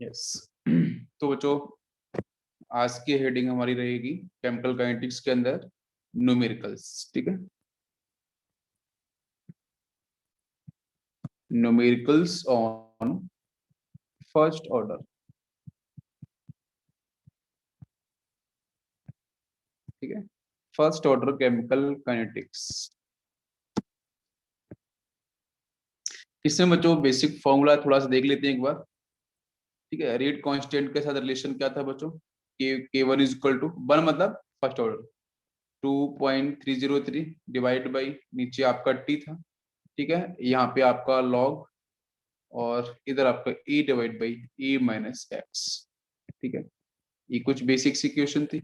Yes. तो बच्चों आज की हेडिंग हमारी रहेगी केमिकल काइनेटिक्स के अंदर न्यूमेरिकल्स। ठीक है, न्यूमेरिकल्स ऑन फर्स्ट ऑर्डर। ठीक है, फर्स्ट ऑर्डर केमिकल काइनेटिक्स। इसमें बच्चों बेसिक फॉर्मूला थोड़ा सा देख लेते हैं एक बार। ठीक है, रेट कांस्टेंट के साथ रिलेशन क्या था बच्चों? K one is equal to one, मतलब फर्स्ट ऑर्डर 2.303 डिवाइड बाई नीचे आपका टी था। ठीक है, यहाँ पे आपका लॉग और इधर आपका e divide by e minus x. ठीक है, ये कुछ बेसिक इक्वेशन थी।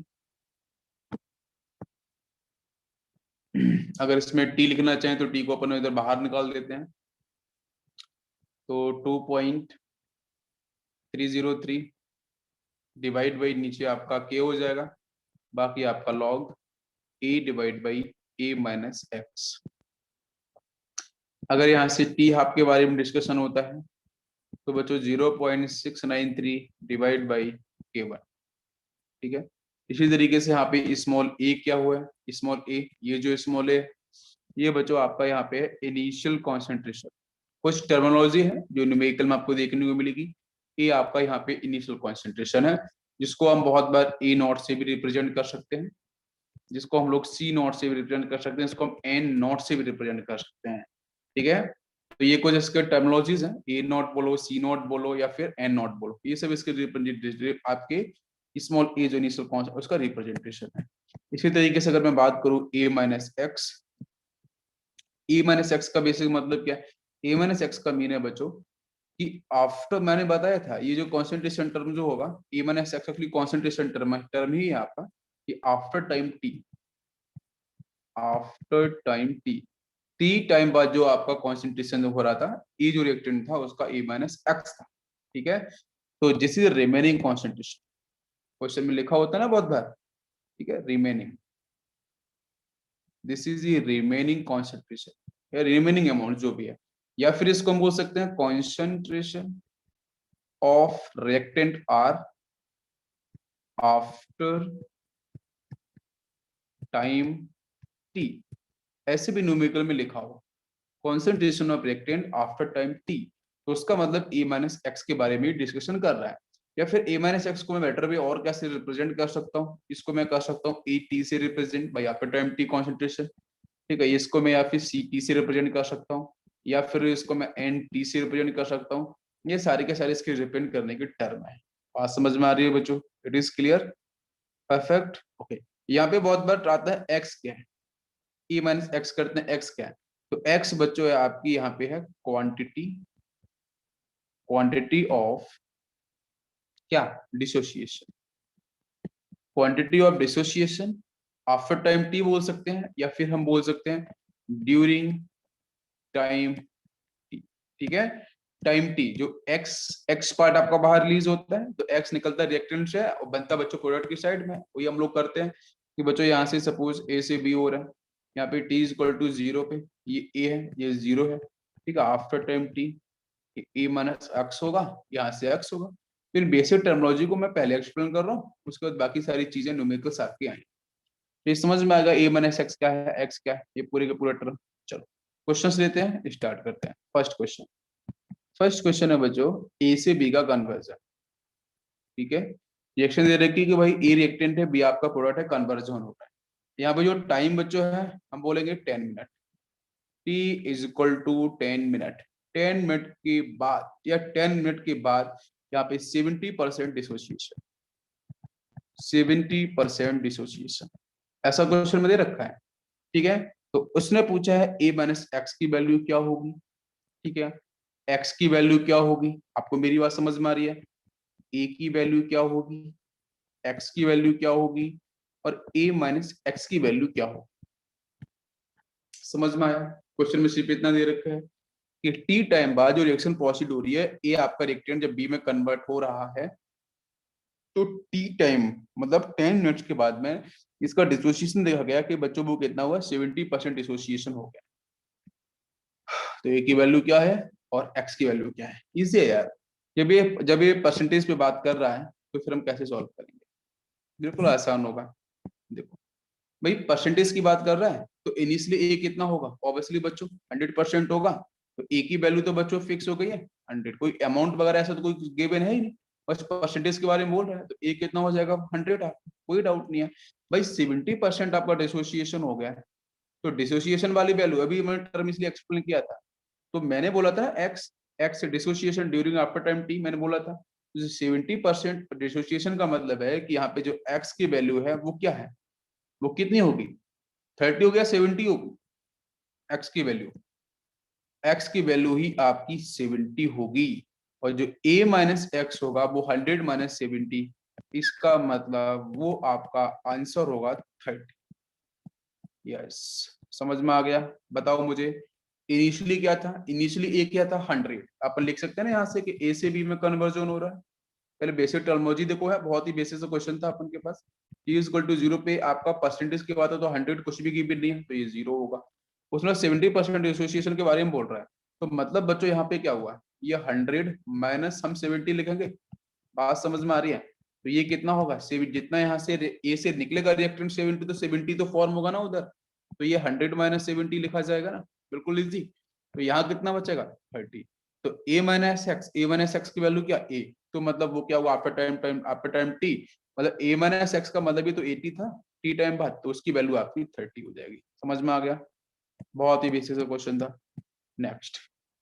अगर इसमें t लिखना चाहें तो t को अपन इधर बाहर निकाल देते हैं, तो 2.303 डिवाइड बाई नीचे आपका k हो जाएगा, बाकी आपका log e divide by e minus x. अगर यहाँ से t हाफ के बारे में डिस्कशन होता है तो बच्चों 0.693 डिवाइड बाई k1। ठीक है, इसी तरीके से यहाँ पे स्मॉल a क्या हुआ है? स्मॉल a, ये जो स्मॉल a, ये बच्चों आपका यहाँ पे इनिशियल कॉन्सेंट्रेशन। कुछ टर्मिनोलॉजी है जो न्यूमेरिकल में आपको देखने को मिलेगी। ये आपका यहाँ पे इनिशियल कॉन्सेंट्रेशन है, जिसको हम बहुत बार ए नॉट से भी रिप्रेजेंट कर सकते हैं, जिसको हम लोग सी नॉट से भी रिप्रेजेंट कर सकते हैं, इसको हम एन नॉट से भी रिप्रेजेंट कर सकते हैं। ठीक है, तो ये कुछ इसके टर्मिनोलॉजीज हैं, ए नॉट बोलो, सी नॉट बोलो या फिर एन नॉट बोलो, ये सब इसके आपके स्मॉल ए जो इनिशियल कॉन्सेंट्रेशन उसका रिप्रेजेंटेशन है। इसी तरीके से अगर मैं बात करूं ए माइनस एक्स, ए माइनस एक्स का बेसिक मतलब क्या है? ए माइनस एक्स का मीन है बच्चों कि आफ्टर, मैंने बताया था ये जो कॉन्सेंट्रेशन टर्म जो होगा A minus X actually concentration term है, टर्म ही है आपका कि after time T, after time T, T time बाद जो आपका कॉन्सेंट्रेशन हो रहा था, ये जो रिएक्टेंट था उसका ए माइनस एक्स था। ठीक है, तो this is remaining concentration, question में लिखा होता है ना बहुत बार। ठीक है, remaining, this is the remaining concentration या रिमेनिंग अमाउंट जो भी है, या फिर इसको हम बोल सकते हैं concentration of reactant R after time T, ऐसे भी न्यूमेरिकल में लिखा हो concentration of reactant after time T, तो उसका मतलब ए माइनस एक्स के बारे में डिस्कशन कर रहा है। या फिर ए माइनस एक्स को मैं बेटर भी और कैसे रिप्रेजेंट कर सकता हूँ? इसको मैं कर सकता हूँ ए टी से represent by after time T concentration. ठीक है, इसको मैं या फिर सी टी से रिप्रेजेंट कर सकता हूँ, या फिर इसको मैं एन टी से रिप्रेजेंट कर सकता हूँ। ये सारे के सारे इसके रिप्रेजेंट करने के टर्म है। बात समझ में आ रही है बच्चों? It is clear, perfect, okay. यहाँ पे बहुत बार आता है एक्स क्या है, ई माइनस एक्स करते हैं, एक्स क्या है? तो एक्स बच्चों है आपकी यहाँ पे है क्वांटिटी, क्वांटिटी ऑफ क्या? Dissociation, quantity of dissociation after time T बोल सकते हैं, या फिर हम बोल सकते हैं ड्यूरिंग टाइम टी। ठीक है, टाइम टी जो एक्स एक्स पार्ट आपका बाहर रिलीज होता है, तो एक्स निकलता है रिएक्टेंट से और बनता बच्चों प्रोडक्ट की साइड में। वही हम लोग करते हैं कि बच्चों यहाँ से सपोज ए से बी हो रहा है, यहाँ पे टी इज इक्वल टू 0 पे ये ए है, ये 0 है। ठीक है, after time T A minus x होगा, यहाँ से एक्स होगा। फिर बेसिक टर्मिनोलॉजी को मैं पहले एक्सप्लेन कर रहा हूँ, उसके बाद बाकी सारी चीजें न्यूमेरिकल्स आपके आएंगे, तो ये समझ में आएगा ए माइनस एक्स क्या है, एक्स क्या है, ये पूरे के पूरा टर्म। चलो क्वेश्चंस लेते हैं, स्टार्ट करते हैं। फर्स्ट क्वेश्चन, फर्स्ट क्वेश्चन है बच्चों ए से बी का कन्वर्जन। ठीक है, रिएक्शन दे रखी है कि भाई ए रिएक्टेंट है, बी आपका प्रोडक्ट है, कन्वर्जन हो रहा है। यहाँ पे जो टाइम बच्चों है हम बोलेंगे 10 minute, T is equal to 10 minute. 10 minute के बाद या 10 मिनट के बाद यहाँ पे 70% डिसोसिएशन, 70% डिसोसिएशन, ऐसा क्वेश्चन में दे रखा है। ठीक है, तो उसने पूछा है ए माइनस एक्स की वैल्यू क्या होगी। ठीक है, एक्स की वैल्यू क्या होगी? आपको मेरी बात समझ में आ रही है? ए की वैल्यू क्या होगी, एक्स की वैल्यू क्या होगी, और ए माइनस एक्स की वैल्यू क्या होगी? समझ में आया? क्वेश्चन में सिर्फ इतना दे रखा है कि टी टाइम बाद जो रिएक्शन प्रोसीड हो रही है, ए आपका रिएक्टेंट जब बी में कन्वर्ट हो रहा है, तो टी टाइम मतलब 10 मिनट्स के बाद में इसका डिसोसिएशन देखा गया कि बच्चों को कितना हुआ, 70% डिसोसिएशन हो गया। तो ए की वैल्यू क्या है और एक्स की वैल्यू क्या है? इजी है यार, जब ये परसेंटेज पे बात कर रहा है तो फिर हम कैसे सॉल्व करेंगे? बिल्कुल आसान होगा। देखो भाई, परसेंटेज की बात कर रहा है तो इनिशियली ए कितना होगा? ऑब्वियसली बच्चों 100% होगा। तो ए की वैल्यू तो बच्चों फिक्स हो गई है 100, कोई अमाउंट वगैरह ऐसा तो कोई गिवन है ही नहीं, बस परसेंटेज के बारे में बोल रहा है। तो ए कितना हो जाएगा? 100। आपको कोई डाउट नहीं है भाई। 70% आपका डिसोसिएशन हो गया है। तो डिसोसिएशन वाली वैल्यू अभी मैंने टर्म इसलिए एक्सप्लेन किया था। तो मैंने बोला था x x dissociation during after time T, मैंने बोला था 70% डिसोसिएशन का मतलब है कि यहाँ पे जो एक्स की वैल्यू है वो क्या है? वो कितनी होगी? 30 हो गया 70 होगी? एक्स की वैल्यू, एक्स की वैल्यू ही आपकी 70 होगी। और जो a माइनस एक्स होगा वो 100 माइनस 70, इसका मतलब वो आपका आंसर होगा 30। यस, समझ में आ गया? बताओ मुझे, इनिशियली क्या था? इनिशियली ए क्या था? 100। अपन लिख सकते हैं ना यहाँ से कि ए से बी में कन्वर्जन हो रहा है। पहले बेसिक टर्मोलॉजी देखो, है बहुत ही बेसिक सा क्वेश्चन था अपन के पास। t इज इक्वल टू 0 पे आपका परसेंटेज की बात है तो 100 कुछ भी गिवन नहीं है तो ये 0 होगा। उसमें 70% एसोसिएशन के बारे में बोल रहा है। तो मतलब बच्चों यहाँ पे क्या हुआ है? ये 100 माइनस हम 70 लिखेंगे। बात समझ में आ रही है? तो ये कितना होगा? जितना यहाँ से ए से निकलेगा रिएक्टेंट 70, तो 70 तो फॉर्म होगा ना उधर। तो ये 100 माइनस 70 लिखा जाएगा ना, बिल्कुल इजी। तो यहाँ कितना बचेगा? 30। तो ए माइनस एक्स की वैल्यू क्या? ए। तो मतलब वो क्या हुआ? आफ्टर टाइम टी, मतलब ए माइनस एक्स का मतलब ही तो 80 था टी टाइम बाद, तो उसकी वैल्यू आपकी 30 हो जाएगी। समझ में आ गया? बहुत ही बेसिक क्वेश्चन था। Next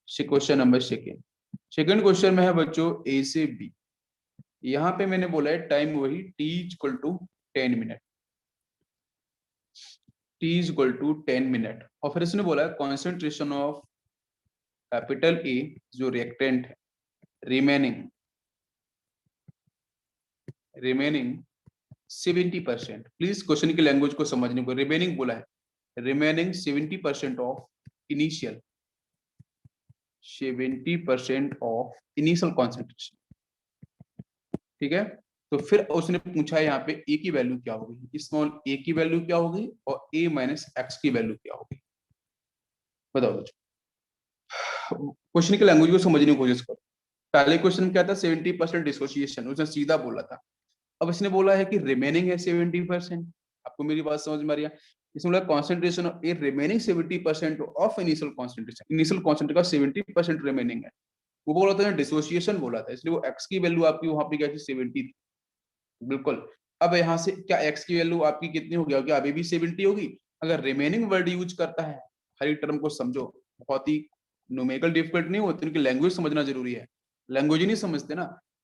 question number second question में है बच्चों ए से बी। यहाँ पे मैंने बोला है टाइम वही t equal to 10 minute, t equal to 10 minute. और फिर इसने बोला है कॉन्सेंट्रेशन ऑफ कैपिटल ए जो रिएक्टेंट है रिमेनिंग रिमेनिंग 70%। प्लीज क्वेश्चन की लैंग्वेज को समझने को, रिमेनिंग बोला है, remaining 70% of initial 70% of initial concentration. ठीक है। तो फिर उसने पूछा है यहाँ पे ए की वैल्यू क्या होगी, स्मॉल ए की वैल्यू क्या होगी और ए माइनस एक्स की वैल्यू क्या होगी? बताओ। क्वेश्चन की लैंग्वेज को समझने की कोशिश करो। पहले क्वेश्चन क्या था? 70% डिसोसिएशन, उसने सीधा बोला था। अब इसने बोला है कि रिमेनिंग है 70%। आपको मेरी बात समझ में आ रही है? इसमें बोला concentration of A remaining 70% of initial concentration, initial concentration का 70% रिमेनिंग है। वो बोला था डिसोसिएशन बोला था, इसलिए वो एक्स की वैल्यू आपकी वहां पे क्या थी? 70 थी। बिल्कुल। अब यहाँ से क्या एक्स की वैल्यू आपकी कितनी होगी? क्या अभी भी 70 होगी? अगर रिमेनिंग वर्ड यूज करता है, हर एक टर्म को समझो, बहुत ही न्यूमेरिकल डिफिकल्ट नहीं होती, उनकी लैंग्वेज समझना जरूरी है। लैंग्वेज ही नहीं समझते ना।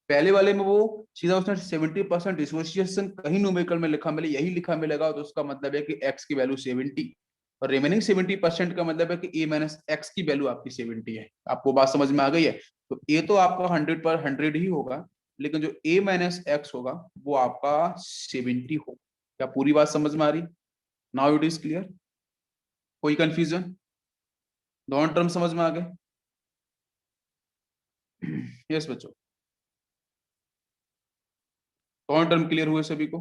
पहले वाले में वो सीधा उसने 70% डिसोसिएशन कहीं न्यूमेरिकल में लिखा मिले, यही लिखा मिलेगा तो उसका मतलब है कि एक्स की वैल्यू 70 और रिमेनिंग 70% का मतलब है कि ए माइनस एक्स की वैल्यू आपकी 70 है। आपको बात समझ में आ गई है? तो ए तो आपका 100 पर 100 ही होगा, लेकिन जो a माइनस एक्स होगा वो आपका 70 होगा। क्या पूरी बात समझ में आ रही? Now it is clear? कोई कंफ्यूजन? दोनों टर्म समझ में आ गए? यस बच्चों, दोनों टर्म क्लियर हुए सभी को?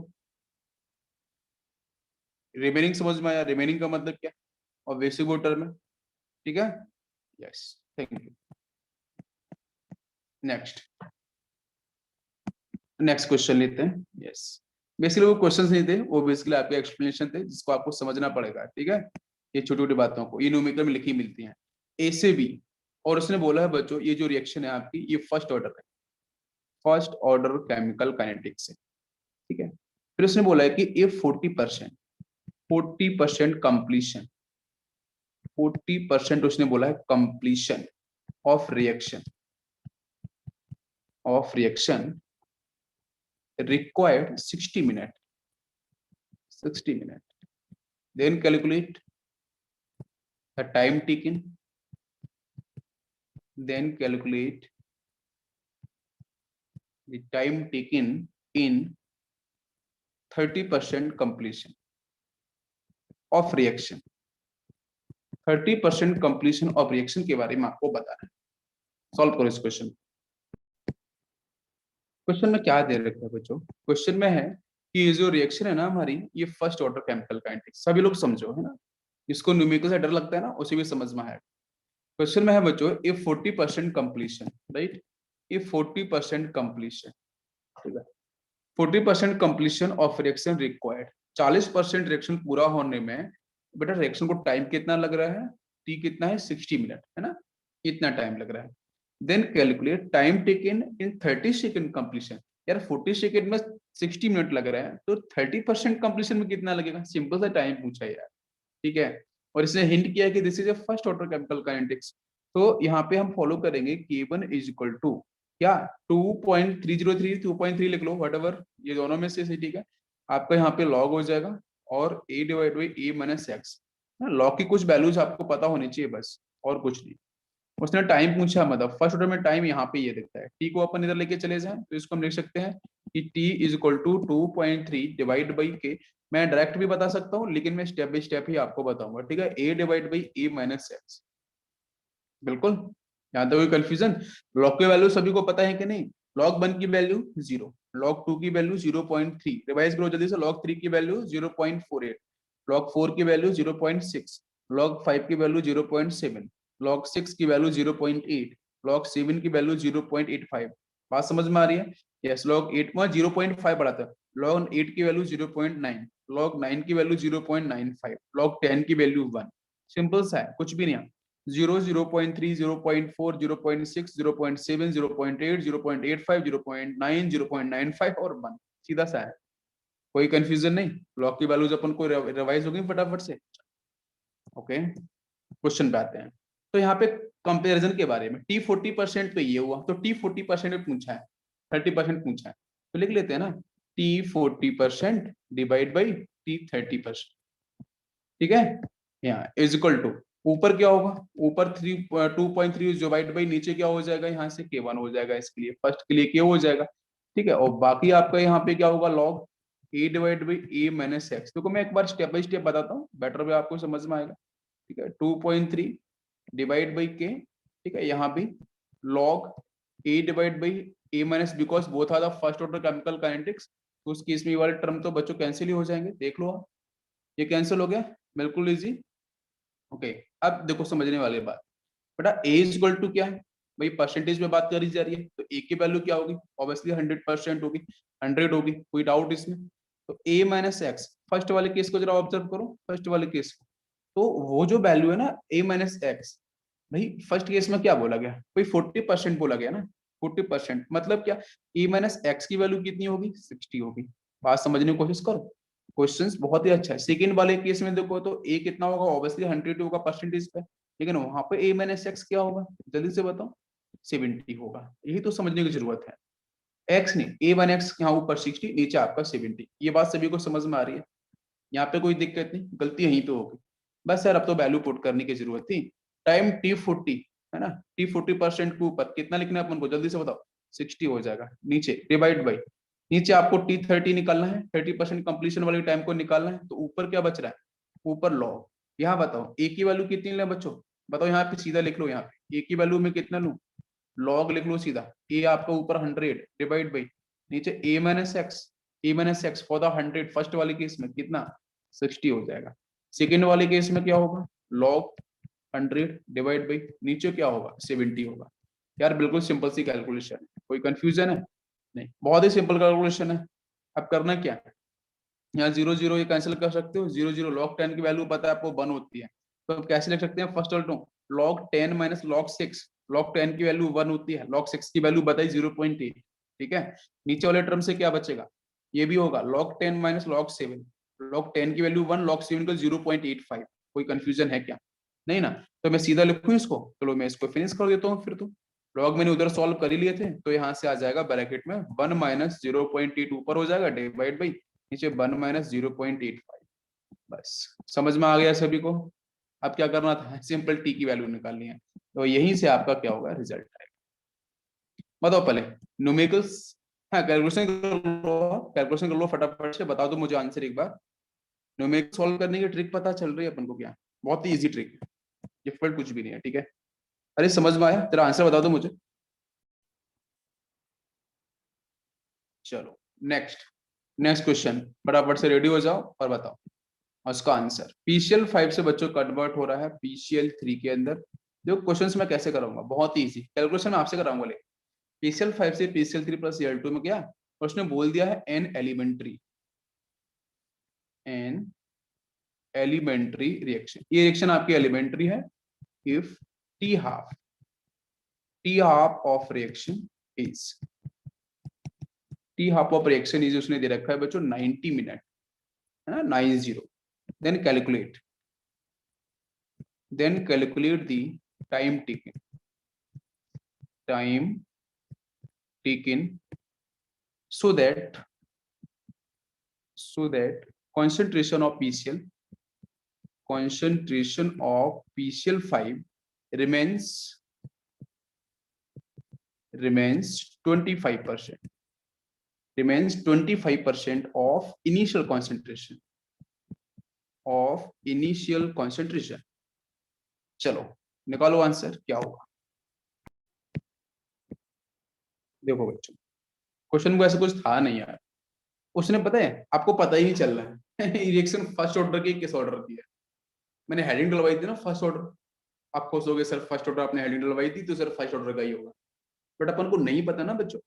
रिमेनिंग समझ में आया? रिमेनिंग का मतलब क्या और बेसिक वो टर्म है। ठीक है। Yes, thank you. Next next question लेते हैं। यस, बेसिकली वो क्वेश्चंस नहीं थे, वो बेसिकली आपके एक्सप्लेनेशन थे जिसको आपको समझना पड़ेगा। ठीक है। ये छोटी छोटी बातों को ये न्यूमेरिकल में लिखी मिलती हैं। ए से बी, और उसने बोला है बच्चों ये जो रिएक्शन है आपकी ये फर्स्ट ऑर्डर है, फर्स्ट ऑर्डर केमिकल काइनेटिक्स है। ठीक है। फिर उसने बोला है कि ये 40% कंप्लीशन, 40% उसने बोला है completion of reaction required 60 minute, 60 minute. Then calculate the time taken, then calculate the time taken in 30% completion of reaction। 30% completion of reaction के बारे में आपको बताना है। सॉल्व करो इस क्वेश्चन। क्वेश्चन में क्या दे रखा है बच्चों? क्वेश्चन में है कि ये जो रिएक्शन है ना हमारी, ये फर्स्ट ऑर्डर केमिकल काइनेटिक्स, सभी लोग समझो है ना। इसको न्यूमेरिकल से डर लगता है ना, उसे भी समझ में आया। क्वेश्चन में है बच्चों ए 40% कंप्लीशन, राइट। इफ 40% कंप्लीशन, ठीक है, 40% completion of reaction required, 40% reaction पूरा होने में बेटा रिएक्शन को टाइम कितना लग रहा है, टी कितना है 60 मिनट, है ना, इतना टाइम लग रहा है। Then calculate time taken in 30 second completion, यार 40 सेकंड में 60 मिनट लग रहा है तो 30% कंप्लीशन में कितना लगेगा, सिंपल सा टाइम पूछा है यार, ठीक है। और इसने हिंट किया कि this is a first order chemical kinetics, तो यहाँ पे हम फॉलो करेंगे K1 इज इक्वल टू क्या 2.303 2.3 लिख लो व्हाटएवर, ये दोनों में से सही, ठीक है। आपका यहाँ पे लॉग हो जाएगा और a divide by a minus x, log की कुछ वैल्यूज आपको पता होनी चाहिए बस, और कुछ नहीं। उसने टाइम पूछा, मतलब फर्स्ट ऑर्डर में टाइम यहाँ पे ये दिखता है, टी को अपन इधर लेके चले जाएं तो इसको हम लिख सकते हैं कि T is equal to 2.3 divide by K, मैं डायरेक्ट भी बता सकता हूँ लेकिन मैं स्टेप बाई स्टेप ही आपको बताऊंगा, ठीक है। a divide by a minus x, बिल्कुल, यहाँ तक कोई कंफ्यूजन। लॉग की वैल्यू सभी को पता है कि नहीं, लॉग 1 की वैल्यू 0, लॉग 2 की वैल्यू 0.3, रिवाइज करो जल्दी से, लॉग 3 की वैल्यू 0.48, लॉग 4 की वैल्यू 0.6, लॉग 5 की वैल्यू 0.7, लॉग 6 की वैल्यू 0.8, लॉग 7 की वैल्यू 0.85। बात समझ में आ रही है? यस, लॉग 8 में 0.5 बढ़ाता है, लॉग 8 की वैल्यू 0.9, लॉग 9 की वैल्यू 0.95, लॉग 10 की वैल्यू 1। सिंपल सा है, कुछ भी नहीं है। 0, 0.3, 0.4, 0.6, 0.7, 0.8, 0.85, 0.9, 0.95 और 1, सीधा सा है, कोई कंफ्यूजन नहीं। लॉग की वैल्यूज अपन को रिवाइज हो गई फटाफट से। ओके, क्वेश्चन पे आते हैं। तो यहाँ पे कंपैरिजन के बारे में, टी 40% पे ये हुआ तो टी 40% पे पूछा है, 30% पूछा है, तो लिख लेते हैं ना, टी 40% डिवाइड बाई टी 30%, ठीक है। यहाँ इज इक्वल टू, ऊपर क्या होगा, ऊपर 2.3 डिवाइड बाई नीचे क्या हो जाएगा, यहाँ से K1 हो जाएगा, इसके लिए फर्स्ट के लिए K हो जाएगा, ठीक है। और बाकी आपका यहाँ पे क्या होगा, log a divide by a minus x. देखो मैं एक बार स्टेप बाई स्टेप बताता हूँ, बेटर वे आपको समझ में आएगा, ठीक है। 2.3 डिवाइड बाई k, ठीक है, यहाँ भी log a divide by a minus, because both are the first order chemical kinetics, तो उस केस में ये वाले टर्म तो बच्चों कैंसिल ही हो जाएंगे, देख लो आप, ये कैंसिल हो गया, बिल्कुल इजी। ओके, अब देखो समझने वाली बात, बेटा a इज इक्वल टू क्या है भाई, परसेंटेज में बात करी जा रही है तो a की वैल्यू क्या होगी, ऑब्वियसली 100% होगी, 100 होगी, कोई डाउट इसमें। तो a माइनस एक्स, फर्स्ट वाले केस को जरा ऑब्जर्व करो, फर्स्ट वाले केस को, तो वो जो वैल्यू है ना a माइनस एक्स, भाई फर्स्ट केस में क्या बोला गया, भाई 40% बोला गया ना, 40% मतलब क्या, a माइनस एक्स की वैल्यू कितनी होगी, 60 होगी। बात समझने की कोशिश करो, क्वेश्चंस बहुत ही अच्छा है। सेकंड वाले केस में देखो तो a कितना होगा, ऑब्वियसली 100 होगा परसेंटेज पे, लेकिन वहां पे a माइनस एक्स क्या होगा, जल्दी से बताओ, 70 होगा। यही तो समझने की जरूरत है, x नहीं, a1x यहाँ ऊपर 60, नीचे आपका 70, ये बात सभी को समझ में आ रही है, यहाँ पे कोई दिक्कत नहीं, गलती यहीं पे होगी। बस यार अब तो वैल्यू पुट करने की जरूरत थी, टाइम t40 है ना, t40% के ऊपर कितना लिखना है अपन को, जल्दी से बताओ, 60 हो जाएगा, नीचे डिवाइड बाई, नीचे आपको t30 निकालना है, 30% कंप्लीशन वाले टाइम को निकालना है, तो ऊपर क्या बच रहा है, ऊपर लॉग, यहाँ बताओ a की वैल्यू कितनी ले बच्चों, बताओ, यहाँ पे सीधा लिख लो, यहाँ पे a की वैल्यू में कितना लू, लॉग लिख लो सीधा, a आपका ऊपर 100 डिवाइड बाई, नीचे a minus x for the 100, first वाले केस में कितना 60 हो जाएगा, सेकेंड वाले केस में क्या होगा, लॉग 100 डिवाइड बाई, नीचे क्या होगा 70 होगा। यार बिल्कुल सिंपल सी कैलकुलेशन है, कोई कंफ्यूजन है नहीं, बहुत ही सिंपल कैलकुलेशन है। अब करना क्या है, यहाँ 0 0 ये कैंसिल कर सकते हो, 0 0 लॉग 10 की वैल्यू पता है आपको 1 होती है, तो अब कैसे लिख सकते हैं, first all to log 10 minus log 6, log 10 की वैल्यू 1 होती है, लॉग 6 की वैल्यू बताई 0.8, ठीक है। नीचे वाले टर्म से क्या बचेगा, ये भी होगा लॉग 10 माइनस लॉग 7, लॉग 10 की वैल्यू 1, लॉग 7 का 0.85, कोई कंफ्यूजन है क्या, नहीं ना। तो मैं सीधा लिखूं इसको, चलो मैं इसको फिनिश कर देता हूँ फिर, तो लॉग मैंने उधर सॉल्व कर ही लिए थे, तो यहाँ से आ जाएगा ब्रैकेट में 1 माइनस 0.8 ऊपर हो जाएगा डिवाइड बाई, नीचे 1 माइनस 0.85, बस समझ में आ गया सभी को। अब क्या करना था, सिंपल टी की वैल्यू निकालनी है, तो यहीं से आपका क्या होगा, रिजल्ट आएगा। बताओ पहले न्यूमेरिकल्स, हाँ कैलकुलेशन कर लो फटाफट से, बता दो मुझे आंसर एक बार। न्यूमेरिकल सॉल्व करने की ट्रिक पता चल रही है अपन को क्या, बहुत ही इजी ट्रिक है, डिफिकल्ट कुछ भी नहीं है, ठीक है। अरे समझ में आया, तेरा आंसर बता दो मुझे। चलो नेक्स्ट, नेक्स्ट क्वेश्चन, फटाफट से रेडी हो जाओ और बताओ उसका आंसर। पीसीएल 5 से बच्चों कन्वर्ट हो रहा है पीसीएल 3 के अंदर। देखो क्वेश्चंस मैं कैसे कराऊंगा, बहुत ही इजी, कैलकुलेशन आपसे कराऊंगा, लेकिन PCl5 से PCl3 प्लस Cl2 में क्या, और उसने बोल दिया है एन एलिमेंट्री रिएक्शन, ये रिएक्शन आपकी एलिमेंट्री है if T half of reaction is उसने दे रखा है बच्चों 90 मिनट, है ना, 90। Then calculate the time taken so that concentration of PCl5 remains 25%, of initial concentration। चलो निकालो आंसर क्या होगा। देखो बच्चों, क्वेश्चन को ऐसा कुछ था नहीं यार, उसने पता है, आपको पता ही नहीं चल रहा है रिएक्शन फर्स्ट ऑर्डर की किस ऑर्डर की है। मैंने हेडिंग डलवाई थी ना फर्स्ट ऑर्डर, आप खोजोगे सर फर्स्ट ऑर्डर आपने हेडिंग डलवाई थी तो सर फर्स्ट ऑर्डर का ही होगा, बट अपन को नहीं पता ना बच्चों।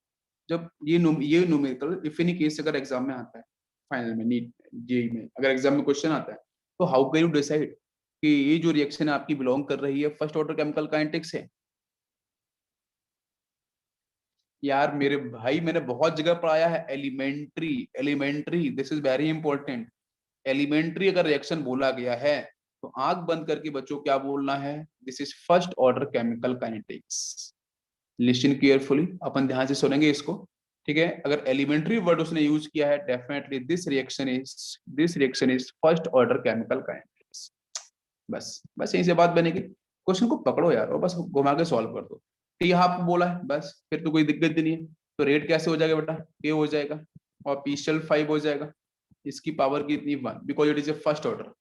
जब ये न्यूमेरिकल इफ इन केस अगर एग्जाम में आता है, फाइनल में, नीट जेई में अगर एग्जाम में क्वेश्चन आता है, तो हाउ कैन यू डिसाइड कि ये जो रिएक्शन है आपकी बिलोंग कर रही है फर्स्ट ऑर्डर केमिकल काइनेटिक्स से। यार मेरे भाई, मैंने बहुत जगह पढ़ाया है elementary, this is very important. Elementary अगर रिएक्शन बोला गया है तो आंख बंद करके बच्चों क्या बोलना है, this is first order chemical kinetics. Listen carefully, अपन ध्यान से सुनेंगे इसको, ठीक है। अगर एलिमेंट्री वर्ड उसने यूज किया है, definitely this reaction is first order chemical kinetics. बस यहीं से बात बनेगी। क्वेश्चन को पकड़ो यार और बस घुमा के सॉल्व कर दो। टी हाफ बोला है बस, फिर तो कोई दिक्कत ही नहीं है। तो रेट कैसे हो जाएगा बेटा, के हो जाएगा और PCl5 हो जाएगा, इसकी पावर की इतनी 1, because it is a first order.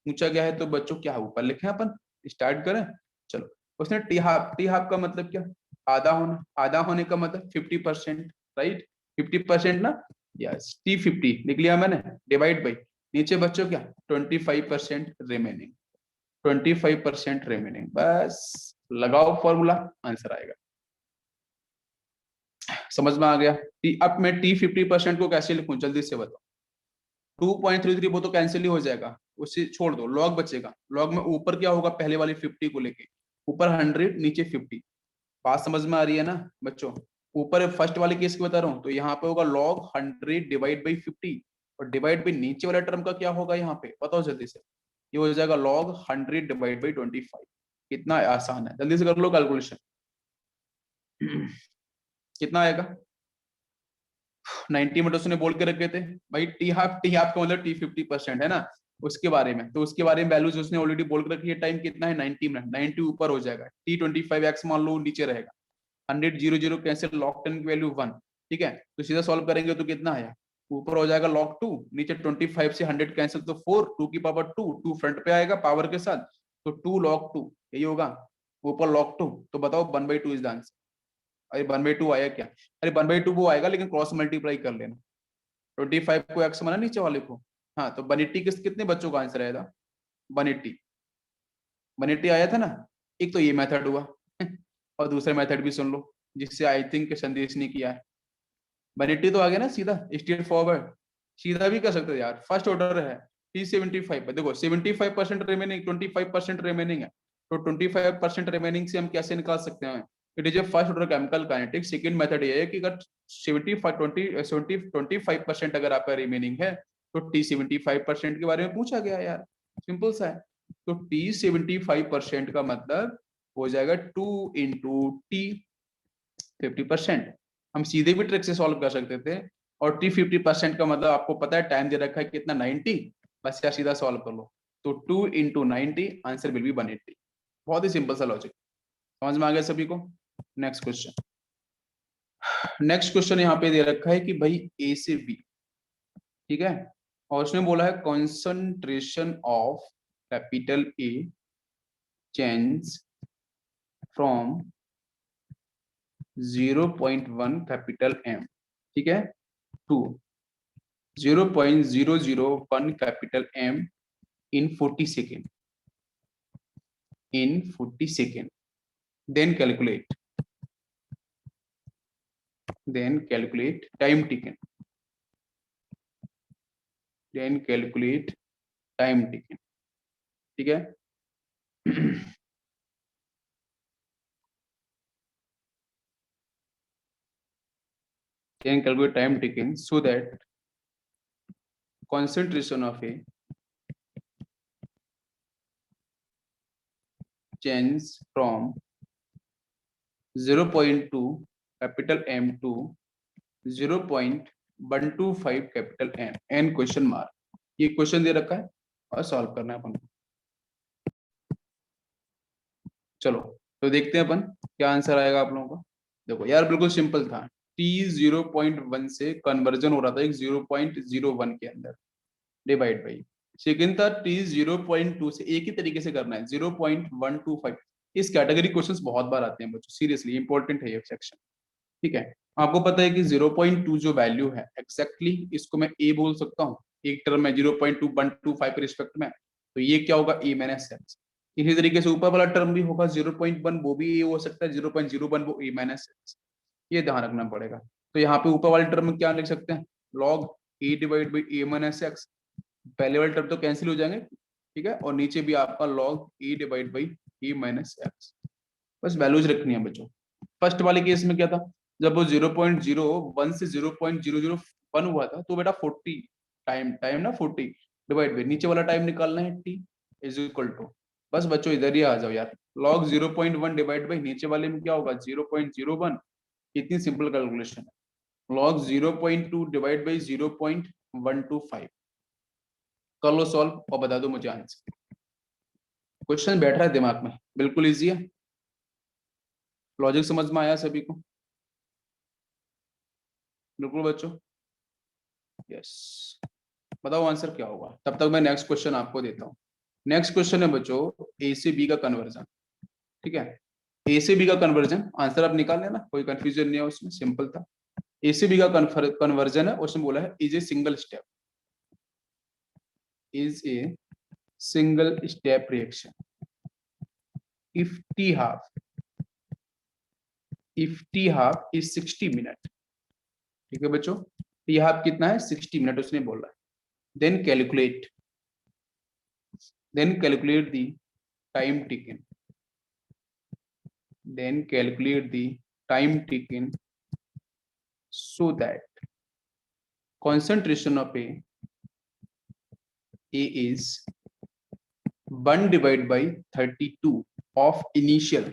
ऊंचा क्या है तो बच्चों क्या ऊपर लिखे अपन, स्टार्ट करें। चलो, उसने टी हाफ का मतलब क्या, आधा होने का मतलब 50%, राइट। 50% ना, यस, T50 लिख लिया मैंने, डिवाइड बाई नीचे बच्चों क्या 25% रिमेनिंग, 25% रिमेनिंग, बस लगाओ फॉर्मूला, आंसर आएगा। समझ में आ गया। अब मैं T50% को कैसे लिखूं जल्दी से बताओ। 2.33 वो तो कैंसिल ही हो जाएगा, उसे छोड़ दो, लॉग बचेगा। लॉग में ऊपर क्या होगा, पहले वाली 50 को लेके, ऊपर 100 नीचे 50। बात समझ में आ रही है ना बच्चों। ऊपर फर्स्ट वाले केस की बता रहा हूँ, तो यहाँ पे होगा लॉग 100 डिवाइड बाई 50, और डिवाइड बाई नीचे वाला टर्म का क्या होगा यहाँ पे बताओ जल्दी से। ये हो जाएगा लॉग 100 डिवाइड बाई 25। कितना आसान है, जल्दी से कर लो कैलकुलेशन कितना आएगा। 90 मिनट उसने बोल के रखे थे भाई, टी हाफ का मतलब T50% है ना, उसके बारे में, तो उसके बारे में वैल्यूज उसने ऑलरेडी बोल के रखी है। टाइम कितना है 90 मिनट, 90 ऊपर हो जाएगा, T25x मान लो नीचे रहेगा, 100 0 0 कैंसिल, लॉग 10 की वैल्यू 1, ठीक है। तो सीधा सॉल्व करेंगे तो कितना आया, ऊपर हो जाएगा लॉग 2, नीचे 25 से 100 कैंसिल तो 4, 2 की पावर 2, 2 फ्रंट पे आएगा पावर के साथ, तो 2 log 2 यही होगा, ऊपर log 2। तो बताओ 1/2 इज द आंसर। अरे 1/2 आया क्या, अरे 1/2 वो आएगा लेकिन क्रॉस मल्टीप्लाई कर लेना, 25 को एक्स माना नीचे वाले को। हाँ तो 180 कितने बच्चों का आंसर आएगा, 180, 180 आया था ना। एक तो ये मेथड हुआ और दूसरा मेथड भी सुन लो, जिससे आई थिंक संदेश ने किया है। 180 तो आ गया ना सीधा, स्ट्रेट फॉरवर्ड, सीधा भी कर सकते हो यार, फर्स्ट ऑर्डर है। T75 देखो 75% रिमेनिंग, 25% रिमेनिंग है, तो 25% रिमेनिंग से हम कैसे निकाल सकते हैं, it is a first order chemical kinetics. Second method ये है कि अगर 25% अगर आपका रिमेनिंग है तो T75% के बारे में पूछा गया यार, सिंपल सा है। तो T75% का मतलब हो जाएगा 2 इंटू T50%। हम सीधे भी ट्रिक से सॉल्व कर सकते थे, और T50% का मतलब आपको पता है टाइम दे रखा है कितना 90, बस या सीधा सॉल्व कर लो। तो 2 इंटू 90 आंसर विल बी 180। बहुत ही सिंपल सा लॉजिक, समझ में आ गया सभी को। नेक्स्ट क्वेश्चन यहाँ पे दे रखा है कि भाई A से B, ठीक है, और उसने बोला है concentration of capital A change from 0.1 capital M, ठीक है, to 0.001 capital M in 40 second, then calculate then calculate time taken, then calculate time taken, ठीक है। then calculate time taken so that concentration of a change from 0.2 capital M to 0.125 capital M, an question mark. ये question दे रखा है और solve करना है अपन को। चलो तो देखते हैं अपन क्या आंसर आएगा आप लोगों का। देखो यार बिल्कुल सिंपल था, t 0.1 से कन्वर्जन हो रहा था एक 0.01 के अंदर, डिवाइड बाई। सेकंड था t 0.2 से, एक ही तरीके से करना है 0.125। इस कैटेगरी क्वेश्चंस बहुत बार आते हैं बच्चों, सीरियसली इंपॉर्टेंट है ये सेक्शन, ठीक है। आपको पता है कि 0.2 जो वैल्यू है एग्जैक्टली इसको मैं a बोल सकता हूँ एक टर्म में 0.2125 के रिस्पेक्ट में, तो ये क्या होगा a माइनस एक्स। इसी तरीके से ऊपर वाला टर्म भी होगा 0.1, वो भी a हो सकता है, 0.01 वो a माइनस एक्स, ये ध्यान रखना पड़ेगा। तो यहाँ पे ऊपर वाले टर्म में क्या लिख सकते हैं, log a divide by a minus x, पहले वाले टर्म तो कैंसिल हो जाएंगे, ठीक है, और नीचे भी आपका log a divide by a minus x, बस वैल्यूज रखनी है बच्चों। फर्स्ट वाले केस में क्या था, जब वो 0.01 से 0.001 हुआ था तो बेटा 40 टाइम, टाइम ना 40 डिवाइड बाई नीचे वाला टाइम निकालना है t इज इक्वल टू, बस बच्चों इधर ही आ जाओ यार, log 0.1 डिवाइड बाई नीचे वाले में क्या होगा 0.01, इतनी सिंपल कैलकुलेशन है। log 0.2 डिवाइड बाई 0.125, कर लो सॉल्व और बता दो मुझे आंसर। क्वेश्चन बैठ रहा है दिमाग में, बिल्कुल इजी है, लॉजिक समझ में आया सभी को, बिल्कुल बच्चों, यस। बताओ आंसर क्या होगा, तब तक मैं नेक्स्ट क्वेश्चन आपको देता हूँ। नेक्स्ट क्वेश्चन है बच्चों ए से बी का कन्वर्जन, ठीक है। ए से बी का कन्वर्जन आंसर आप निकाल लेना, कोई कंफ्यूजन नहीं है उसमें, सिंपल था। ए से बी का कन्वर्जन है, उसमें बोला है is a single step, is a single step reaction if T half, if T half is 60 minute, ठीक है बच्चों, टी हाफ कितना है 60 मिनट उसने बोला है। Then calculate, then calculate the time taken, then calculate the time taken so that concentration of a is 1 divided by 32 of initial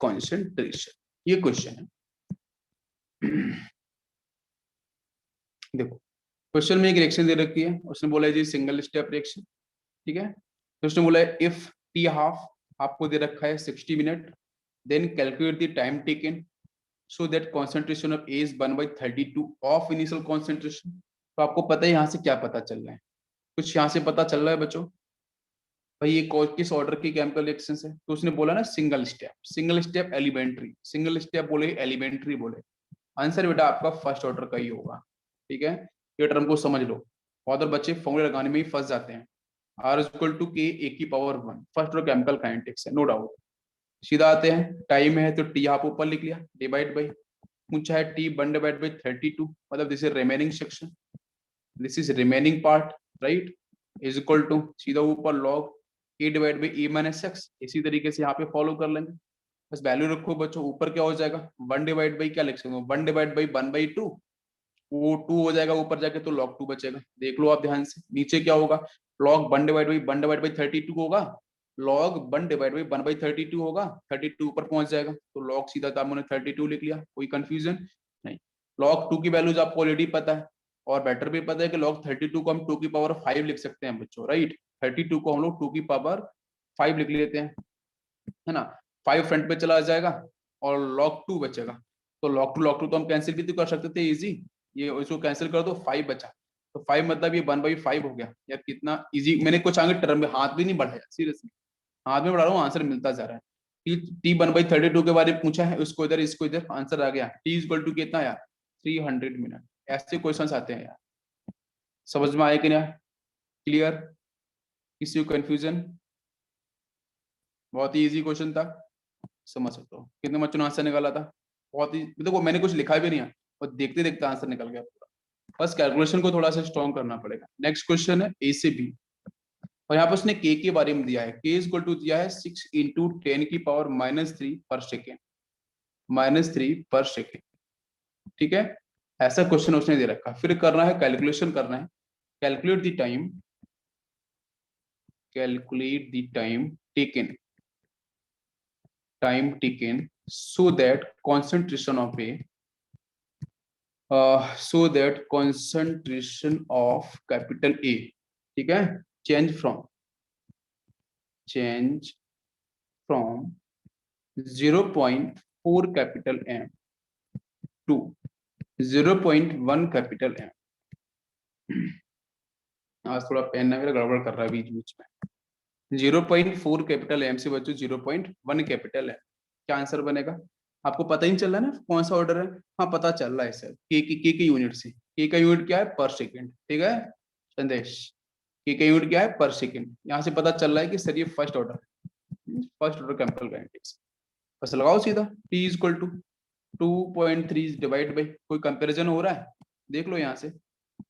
concentration। ये question है। देखो क्वेश्चन में एक रिएक्शन दे रखी है, उसने बोला है जी सिंगल स्टेप रिएक्शन, ठीक है। तो उसने बोला है इफ टी हाफ आपको दे रखा है 60 minute, then calculate the time taken so that concentration of A is 1/32 of initial concentration। तो आपको पता है यहाँ से क्या पता चल रहा है, कुछ यहाँ से पता चल रहा है बच्चों, भाई ये किस ऑर्डर की केमिकल रिएक्शन है, तो उसने बोला ना single step, single step elementary, single step बोले एलिमेंट्री बोले, आंसर बेटा आपका फर्स्ट ऑर्डर का ही होगा, ठीक है। ये टर्म को समझ लो, बहुत बच्चे फॉर्मूले लगाने में ही फंस जाते हैं। R इक्वल टू के ए की power 1 first order chemical kinetics है, नो डाउट। सीधा आते हैं, टाइम है तो टी आप ऊपर लिख लिया डिवाइड बाई, पूछा है टी 1 डिवाइड बाई 32, मतलब this is remaining section, this is remaining part, right, is equal to सीधा ऊपर log A divide by A minus X, इसी तरीके से यहाँ पे फॉलो कर लेंगे, बस वैल्यू रखो बच्चों, ऊपर क्या हो जाएगा 1 डिवाइड बाई क्या लिख सकते हो 1 डिवाइड बाई 1/2, वो 2 हो जाएगा ऊपर जाके तो log 2 बचेगा, देख लो आप ध्यान से, नीचे क्या होगा log 1 डिवाइड बाई 32 होगा, log 1 डिवाइड बाई 1/32 होगा, 32 ऊपर पहुंच जाएगा तो log सीधा था हमने 32 लिख लिया, कोई कंफ्यूजन नहीं। log 2 की वैल्यूज आपको ऑलरेडी पता है, और बेटर भी पता है कि log 32 को हम 2 की पावर 5 लिख सकते हैं बच्चों, राइट, 32 को हम लोग 2 की पावर 5 लिख लेते हैं, है ना, 5 फ्रंट पे चला जाएगा और log 2 बचेगा, तो log 2 तो हम कैंसिल भी तो कर सकते थे इजी, ये इसको कैंसिल कर दो 5 बचा, तो 5 मतलब ये 1/5 हो गया यार, कितना इजी, मैंने कुछ आगे टर्म में हाथ भी नहीं बढ़ाया, सीरियसली हाथ में बढ़ा रहा हूँ, आंसर मिलता जा रहा है। टी 1/32 के बारे में पूछा है, उसको इधर इसको इधर, आंसर आ गया, टी इक्वल टू कितना यार 300 मिनट, ऐसे क्वेश्चन आते हैं यार, समझ में आए कि ना, क्लियर, किसी को कंफ्यूजन, बहुत ही इजी क्वेश्चन था। समझ सकते हो कितने बच्चों ने आंसर निकाला था। बहुत ही देखो मैंने कुछ लिखा भी नहीं है और देखते देखते आंसर निकल गया पूरा। बस कैलकुलेशन को थोड़ा सा स्ट्रॉन्ग करना पड़ेगा। नेक्स्ट क्वेश्चन है ए से बी, और यहाँ पर उसने के के बारे में दिया है। के इज इक्वल टू दिया है 6 इंटू 10 की पावर -3 पर सेकेंड, -3 पर सेकेंड। ठीक है, ऐसा क्वेश्चन उसने दे रखा। फिर करना है कैलकुलेशन करना है, calculate the time, calculate the time taken, time taken so that concentration of a so that concentration of capital A, ठीक है, change from 0.4 capital M to 0.1 capital M। आज थोड़ा पेन ना मेरा गड़बड़ कर रहा है बीच बीच में। 0.4 कैपिटल एम से बच्चों 0.1 कैपिटल एम, क्या आंसर बनेगा? आपको पता ही नहीं चल रहा ना कौन सा ऑर्डर है? हाँ पता चल रहा है सर, के यूनिट से। के का यूनिट क्या है? पर सेकेंड। ठीक है संदेश, के का यूनिट क्या है? पर सेकेंड। यहाँ से पता चल रहा है कि सर ये फर्स्ट ऑर्डर है, फर्स्ट ऑर्डर केमिकल काइनेटिक्स। बस लगाओ सीधा, T is equal to 2.3 divide by, कोई कंपेरिजन हो रहा है देख लो यहाँ से,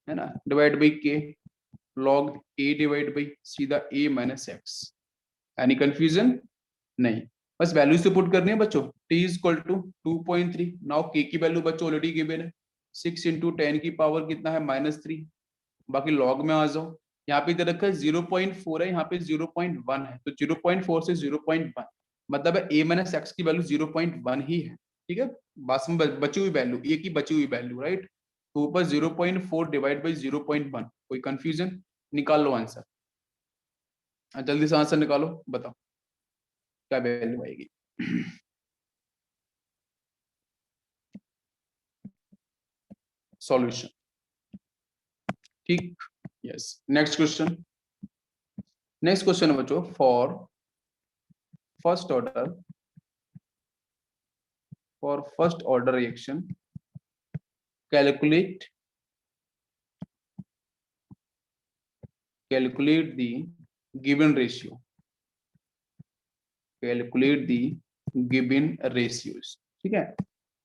है ना, divide by K log a divide by सीधा a minus X. Any confusion? नहीं, बस वैल्यूज तो पुट करनी है बच्चों। t is equal to 2.3। Now k की वैल्यू बच्चों ऑलरेडी गिवन है, 6 इंटू 10 की पावर कितना है? -3। बाकी लॉग में आ जाओ, यहाँ पे इधर रखा है 0.4 है, यहाँ पे 0.1 है, तो 0.4 से 0.1 मतलब है a माइनस एक्स की वैल्यू 0.1 ही है। ठीक है, बस में बची हुई वैल्यू, a की बची हुई वैल्यू, राइट। तो ऊपर 0.4 डिवाइड बाई 0.1, कोई कंफ्यूजन? निकाल लो आंसर, जल्दी से आंसर निकालो, बताओ क्या वैल्यू आएगी। सॉल्यूशन, ठीक, yes. Next question, next question है बच्चों, for first order, for first order reaction calculate, calculate the given ratio, calculate the given ratios. ठीक है,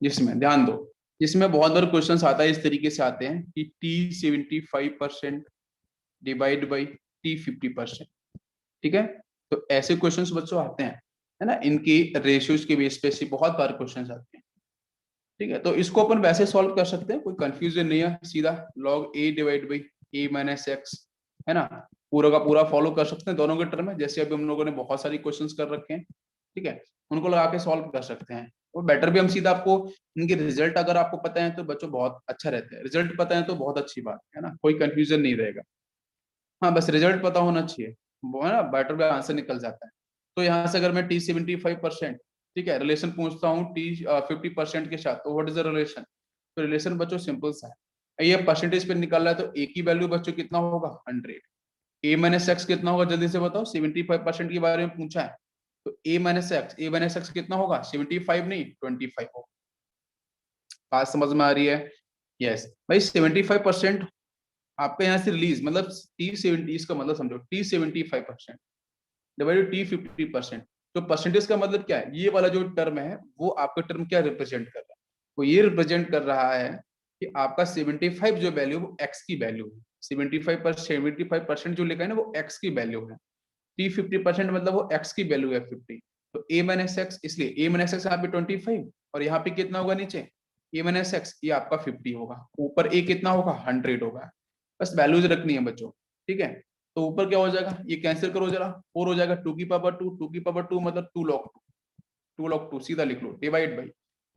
जिसमें ध्यान दो, जिसमें बहुत बार क्वेश्चंस आता है इस तरीके से आते हैं कि T75% डिवाइड बाई T50%। ठीक है, तो ऐसे क्वेश्चंस बच्चों आते हैं, है ना, इनकी रेशियोज के बेस पे से बहुत बार क्वेश्चंस आते हैं। ठीक है, तो इसको अपन वैसे सॉल्व कर सकते हैं, कोई कंफ्यूजन नहीं है, सीधा log a divide by a minus x, है ना, पूरा का पूरा फॉलो कर सकते हैं दोनों के टर्म में, जैसे अभी हम लोगों ने बहुत सारी क्वेश्चंस कर रखे हैं। ठीक है, उनको लगा के सॉल्व कर सकते हैं, और बेटर भी हम सीधा आपको इनके रिजल्ट अगर आपको पता है तो बच्चों बहुत अच्छा रहता है, रिजल्ट पता है तो बहुत अच्छी बात है ना, कोई कंफ्यूजन नहीं रहेगा। हाँ बस रिजल्ट पता होना चाहिए, वो है ना, बेटर भी आंसर निकल जाता है। तो यहाँ से अगर मैं T75%, ठीक है, रिलेशन पूछता हूँ T50% के साथ, तो व्हाट इज द रिलेशन? तो रिलेशन बच्चों सिंपल सा है, ये परसेंटेज पे निकल रहा है, तो ए की वैल्यू बच्चों कितना होगा? 100। ए माइनस एक्स कितना होगा जल्दी से बताओ, 75% के बारे में पूछा है, तो ए माइनस एक्स, ए माइनस एक्स कितना होगा? 75 नहीं 25 होगा। बात समझ में आ रही है? यस भाई, 75% आपका यहाँ से रिलीज, मतलब T70, इसका मतलब समझो T75% डिवाइडेड T50%। तो परसेंटेज का मतलब क्या है? ये वाला जो टर्म है वो आपका टर्म क्या रिप्रेजेंट कर रहा है? वो ये रिप्रेजेंट कर रहा है कि आपका 75 जो वैल्यू वो एक्स की वैल्यू है, 75% जो लिखा है ना वो एक्स की वैल्यू है। T50% मतलब वो एक्स की वैल्यू है 50। तो a माइनस एक्स, इसलिए a माइनस एक्स यहाँ पे 25, और यहाँ पे कितना होगा नीचे? a माइनस एक्स, ये आपका 50 होगा, ऊपर a कितना होगा? 100 होगा। बस वैल्यूज रखनी है बच्चों। ठीक है, तो ऊपर क्या हो जाएगा? ये कैंसिल करो जरा, 4 हो जाएगा, 2 की पावर 2, 2 की पावर 2 मतलब 2 log 2, 2 log 2 सीधा लिख लो, डिवाइड बाई,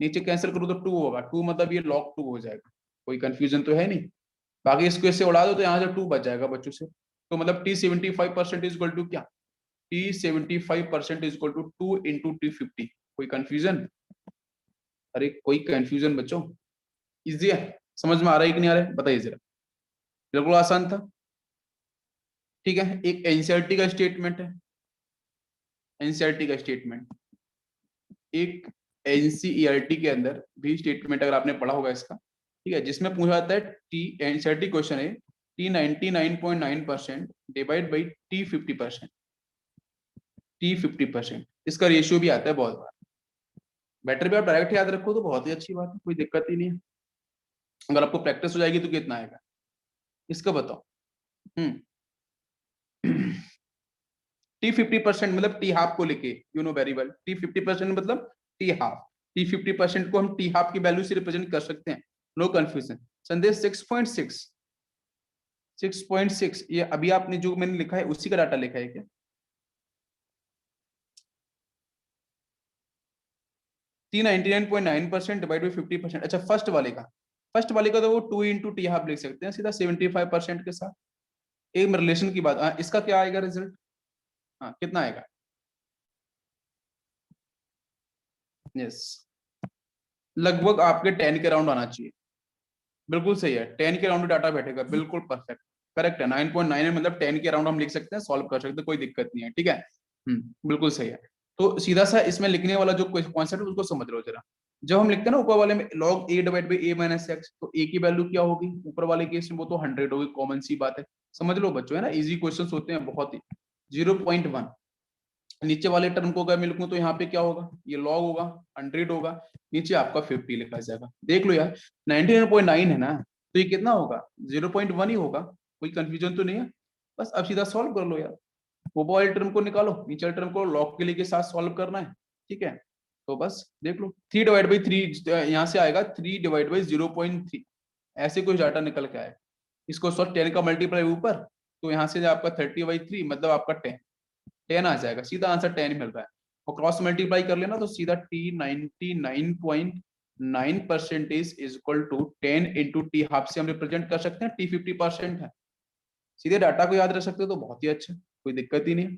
नीचे कैंसिल करो तो 2 होगा, 2 मतलब ये log 2 हो जाएगा। कोई कंफ्यूजन तो है नहीं? बाकी इसको इससे उड़ा दो तो यहाँ से 2 बच जाएगा बच्चों से। तो मतलब T75% इज इक्वल टू क्या? T75% is equal to 2 into T50। कोई कंफ्यूजन? अरे कोई कंफ्यूजन बच्चों? इजी है, समझ में आ रहा है कि नहीं आ रहा है बताइए जरा। बिल्कुल आसान था। ठीक है, एक एनसीईआरटी का स्टेटमेंट है, एनसीईआरटी का स्टेटमेंट, एक एनसीईआरटी के अंदर भी स्टेटमेंट अगर आपने पढ़ा होगा इसका, ठीक है, जिसमें पूछा जाता है टी, एनसीईआरटी क्वेश्चन है T99.9% divide by T50%, T50%, इसका रेशियो भी आता है बहुत बार। बेटर भी आप डायरेक्ट याद रखो तो बहुत ही अच्छी बात है, कोई दिक्कत ही नहीं है। अगर आपको प्रैक्टिस हो जाएगी तो कितना आएगा इसका बताओ। टी 50% मतलब टी हाफ को लेके, you know very well, T 50% मतलब टी हाफ, टी 50% को हम टी हाफ की वैल्यू से रिप्रेजेंट कर सकते हैं, नो कंफ्यूजन। संदेश 6.6, 6.6 ये अभी आपने जो मैंने लिखा है उसी का डाटा लिखा है क्या? 99.9% डिवाइड बाई 50%। अच्छा फर्स्ट वाले का, फर्स्ट वाले का तो वो 2 इंटू टी हाफ लिख सकते हैं सीधा 75% के साथ, एक रिलेशन की बात। इसका क्या आएगा रिजल्ट? हाँ कितना आएगा? यस, लगभग आपके 10 के राउंड आना चाहिए। बिल्कुल सही है, 10 के राउंड डाटा बैठेगा, बिल्कुल परफेक्ट, करेक्ट है। 9.9 मतलब 10 के राउंड हम लिख सकते हैं, सॉल्व कर सकते हैं, कोई दिक्कत नहीं है, ठीक है। बिल्कुल सही है। तो सीधा सा इसमें लिखने वाला जो कॉन्सेप्ट है उसको समझ लो जरा। जब हम लिखते हैं ना ऊपर वाले में log a divide by a minus x, तो a की वैल्यू क्या होगी ऊपर वाले केस में? वो तो 100 होगी, कॉमन सी बात है, समझ लो बच्चों, है ना, इजी क्वेश्चन होते हैं बहुत ही। 0.1 नीचे वाले टर्म को अगर मैं लिखूं तो यहाँ पे क्या होगा, ये लॉग होगा, 100 होगा, नीचे आपका 50 लिखा जाएगा। देख लो यार 99.9 है ना, तो ये कितना होगा? 0.1 ही होगा, कोई कंफ्यूजन तो नहीं है। बस अब सीधा सॉल्व कर लो यार, ऊपर वाले टर्म को निकालो, नीचे वाले टर्म को लॉग के लिए के साथ सॉल्व करना है, ठीक है। तो बस देख लो 3 डिवाइड बाई 3 यहाँ से आएगा 3 डिवाइड बाई 0.3, ऐसे कुछ डाटा निकल के आएगा। इसको सॉल्व 10 का मल्टीप्लाई ऊपर, तो यहाँ से आपका 30/3 मतलब आपका 10 आ जाएगा, सीधा आंसर 10 मिल रहा है। और क्रॉस मल्टीप्लाई कर लेना तो सीधा T 99.9% is equal to 10 into T half से हम रिप्रेजेंट कर सकते हैं, टी 50% है। सीधे डाटा को याद रख सकते हो तो बहुत ही अच्छा, कोई दिक्कत ही नहीं।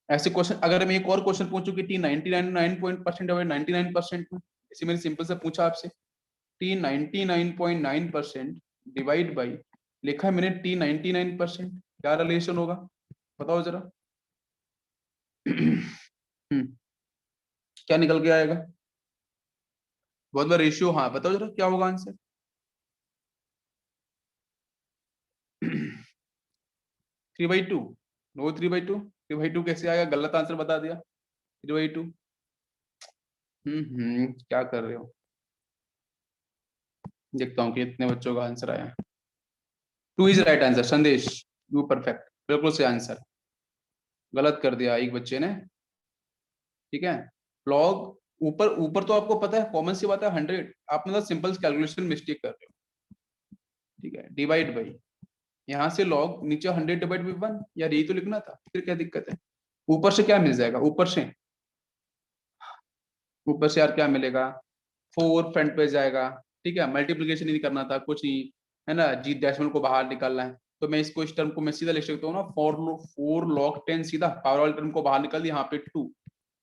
ऐसे क्वेश्चन अगर मैं एक और क्वेश्चन पूछूं कि टी 99.9% इसे मैंने सिंपल से पूछा आपसे, टी 99.9% डिवाइड बाई, लिखा है मैंने टी 99%, क्या रिलेशन होगा बताओ जरा। क्या निकल के आएगा? बहुत बड़ा रेशियो, हाँ बताओ जरा क्या होगा आंसर। 3/2? नो 3/2, 3/2 कैसे आएगा? गलत आंसर बता दिया, 3/2। क्या कर रहे हो? देखता हूँ कि इतने बच्चों का आंसर आया। 2 इज राइट आंसर संदेश, यू परफेक्ट, बिल्कुल से आंसर। गलत कर दिया एक बच्चे ने, ठीक है। लॉग ऊपर ऊपर तो आपको पता है, कॉमन सी बात है 100, आप मतलब सिंपल कैलकुलेशन मिस्टेक कर रहे हो, ठीक है। डिवाइड बाई, यहाँ से लॉग नीचे 100 डिवाइड बाई 1, यार यही तो लिखना था, फिर क्या दिक्कत है? ऊपर से क्या मिल जाएगा? ऊपर से, ऊपर से यार क्या मिलेगा? 4 फ्रंट पे जाएगा, ठीक है। मल्टीप्लीकेशन नहीं करना था, कुछ नहीं, है ना, जी डेसिमल को बाहर निकालना है, तो मैं इसको, इस टर्म को मैं सीधा लिख सकता हूँ ना, 4 log 10, सीधा पावर वाले टर्म को बाहर निकाल दिया, यहाँ पे 2,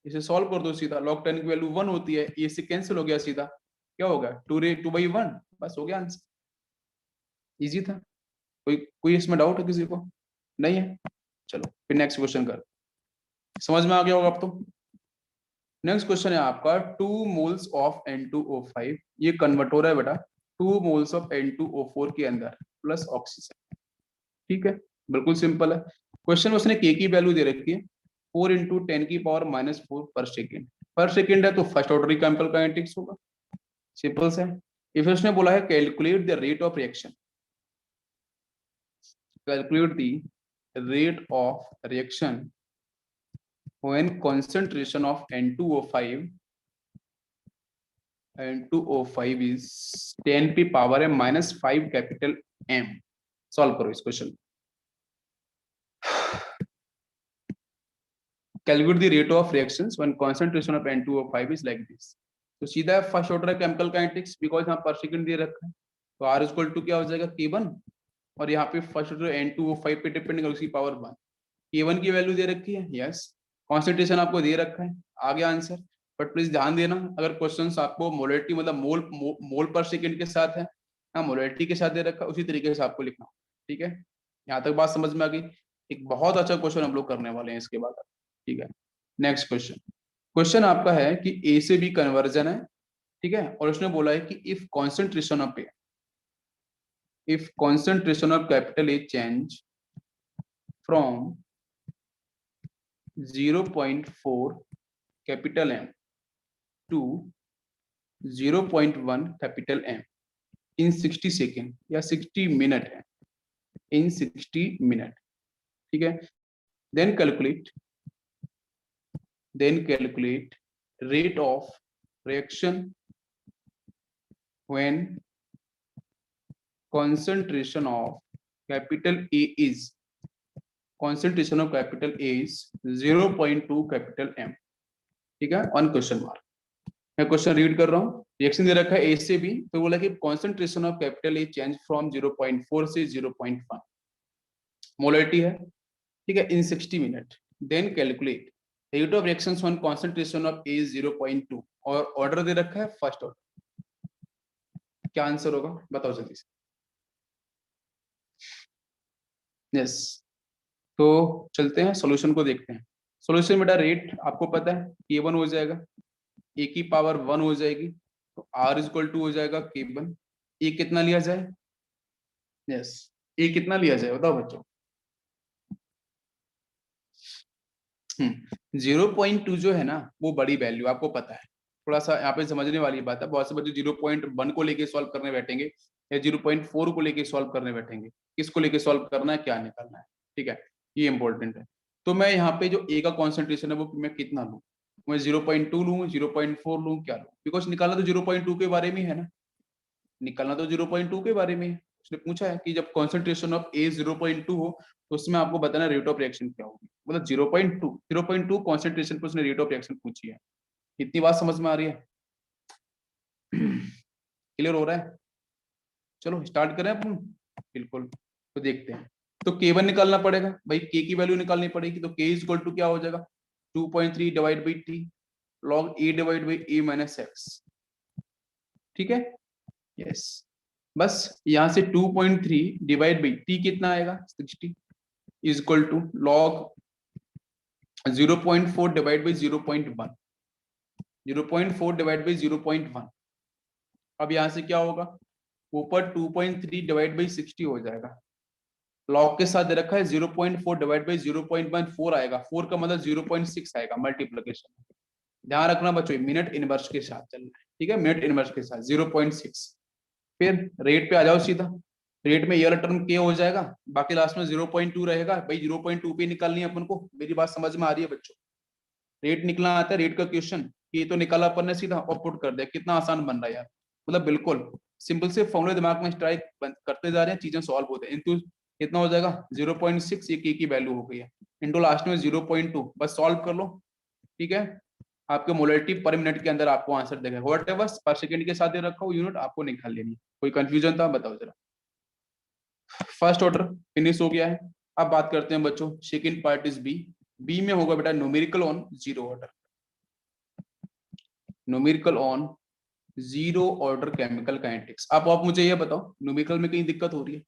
इसे सॉल्व कर दो सीधा, log 10 की वैल्यू 1 होती है, ये से कैंसिल हो गया सीधा, क्या होगा 2/1, बस हो गया आंसर, इजी था। कोई कोई इसमें डाउट है किसी को? नहीं है, चलो फिर नेक्स्ट क्वेश्चन कर, समझ में आ गया होगा अब तो। नेक्स्ट क्वेश्चन है आपका, 2 मोल्स ऑफ N2O5, ये कन्वर्ट हो रहा है बेटा, 2 मोल्स ऑफ N2O4 के अंदर प्लस ऑक्सीजन, ठीक है, बिल्कुल सिंपल है। क्वेश्चन में उसने के की वैल्यू दे रखी है 4 × 10⁻⁻⁴ पर सेकेंड, पर सेकेंड है तो फर्स्ट ऑर्डर केमिकल काइनेटिक्स होगा, सिंपल से। इफ उसने बोला है calculate the rate of reaction, calculate the rate of reaction when concentration of N2O5 is 10⁻⁻⁵ capital M। Solve करो इस question. Calculate the rate of reactions when concentration of N2O5 is like this. तो सीधा first order chemical kinetics, because यहाँ पर second दे रखा है, तो R equal to क्या हो जाएगा K1, और यहाँ पे फर्स्ट ऑर्डर N2O5 पे डिपेंड कर उसकी पावर 1, K1 की वैल्यू दे रखी है, यस, कॉन्सेंट्रेशन आपको दे रखा है, आ गया आंसर। बट प्लीज ध्यान देना, अगर क्वेश्चंस आपको मोलरिटी मतलब मोल पर सेकंड के साथ है, हाँ मोलरिटी के साथ दे रखा है, उसी तरीके से आपको लिखना, ठीक है। यहाँ तक बात समझ में आ गई? एक बहुत अच्छा क्वेश्चन हम लोग करने वाले हैं इसके बाद, ठीक है। नेक्स्ट क्वेश्चन, क्वेश्चन आपका है कि ए से बी कन्वर्जन है, ठीक है, और उसने बोला है कि if concentration of capital A change from 0.4 capital M to 0.1 capital M in 60 second या 60 मिनट है, इन 60 मिनट, ठीक है। Then calculate rate of reaction when concentration of capital A is 0.2 capital M, ठीक है, ऑन क्वेश्चन मार्क। मैं question read कर रहा हूँ, रिएक्शन दे रखा है A से B, तो बोला कि concentration of capital A change from 0.4 से 0.1 मोलरिटी है, ठीक है, in 60 minute. Then calculate rate of reactions when concentration of A is 0.2 और ऑर्डर दे रखा है फर्स्ट ऑर्डर। क्या आंसर होगा बताओ जल्दी से। यस, तो चलते हैं सॉल्यूशन को देखते हैं। सॉल्यूशन बेटा रेट आपको पता है K1 हो जाएगा, A की पावर 1 हो जाएगी, तो R इक्वल टू हो जाएगा K1। A कितना लिया जाए? यस, A कितना लिया जाए बताओ बच्चों। 0.2 जो है ना वो बड़ी वैल्यू आपको पता है, थोड़ा सा यहाँ पे समझने वाली बात है। बहुत से बच्चे 0.1 को लेके सॉल्व करने बैठेंगे या 0.4 को लेके सॉल्व करने बैठेंगे, किसको लेके सॉल्व करना है, क्या निकालना है, ठीक है, ये इंपॉर्टेंट है। तो मैं यहाँ पे जो ए का कॉन्सेंट्रेशन है वो मैं कितना लूँ, मैं 0.2 लूँ, 0.4 लूँ, क्या लूँ, बिकॉज निकालना तो 0.2 के बारे में है ना, निकालना तो 0.2 के बारे में है। उसने पूछा है कि जब कॉन्सेंट्रेशन ऑफ ए 0.2 हो तो उसमें आपको बताना रेट ऑफ रिएक्शन क्या होगी, मतलब 0.2 कॉन्सेंट्रेशन पर उसने रेट ऑफ रिएक्शन पूछी है। इतनी बात समझ में आ रही है? क्लियर हो रहा है? चलो स्टार्ट करें अपन, बिल्कुल। तो देखते हैं, तो K1 निकालना पड़ेगा भाई, K की वैल्यू निकालनी पड़ेगी, तो K इज इक्वल टू क्या हो जाएगा 2.3 divide by T log A divide by A minus x, ठीक है। यस, बस यहां से 2.3 डिवाइड बाई टी कितना आएगा 60 is equal to log 0.4 divide by 0.1, 0.4 divide by 0.1। अब यहां से क्या होगा, ऊपर 2.3 डिवाइड बाई 60 हो जाएगा, लॉग के साथ दे रखा है 0.4 डिवाइड बाई 0.1 4 आएगा, 4 का मतलब 0.6 आएगा मल्टीप्लिकेशन। ध्यान रखना बच्चों मिनट इनवर्स के साथ चलना है, ठीक है, मिनट इनवर्स के साथ 0.6। फिर रेट पे आ जाओ सीधा, रेट में ये वाला टर्म के हो जाएगा, बाकी लास्ट में 0.2 रहेगा भाई, 0.2 पे निकालनी है अपन को। मेरी बात समझ में आ रही है बच्चों? रेट निकलना आता है, रेट का क्वेश्चन ये तो निकाला अपन ने सीधा और पुट कर दिया, कितना आसान बन रहा है यार, मतलब बिल्कुल सिंपल से फॉर्मूले दिमाग में स्ट्राइक करते जा रहे हैं, चीजें सॉल्व होते हैं। इंटू कितना हो जाएगा 0.6, ये के की वैल्यू हो गई है, इंटू लास्ट में 0.2, बस सॉल्व कर लो, ठीक है। आपके मोलरिटी पर मिनट के अंदर आपको आंसर देगा, व्हाटएवर पर सेकंड के साथ दे रखा हो यूनिट आपको निकाल लेनी। कोई कंफ्यूजन था बताओ जरा। फर्स्ट ऑर्डर फिनिश हो गया है। अब बात करते हैं बच्चों second part is B. B में होगा बेटा numerical on zero order, numerical on zero order chemical kinetics. आप मुझे ये बताओ न्यूमेरिकल में कहीं दिक्कत हो रही है?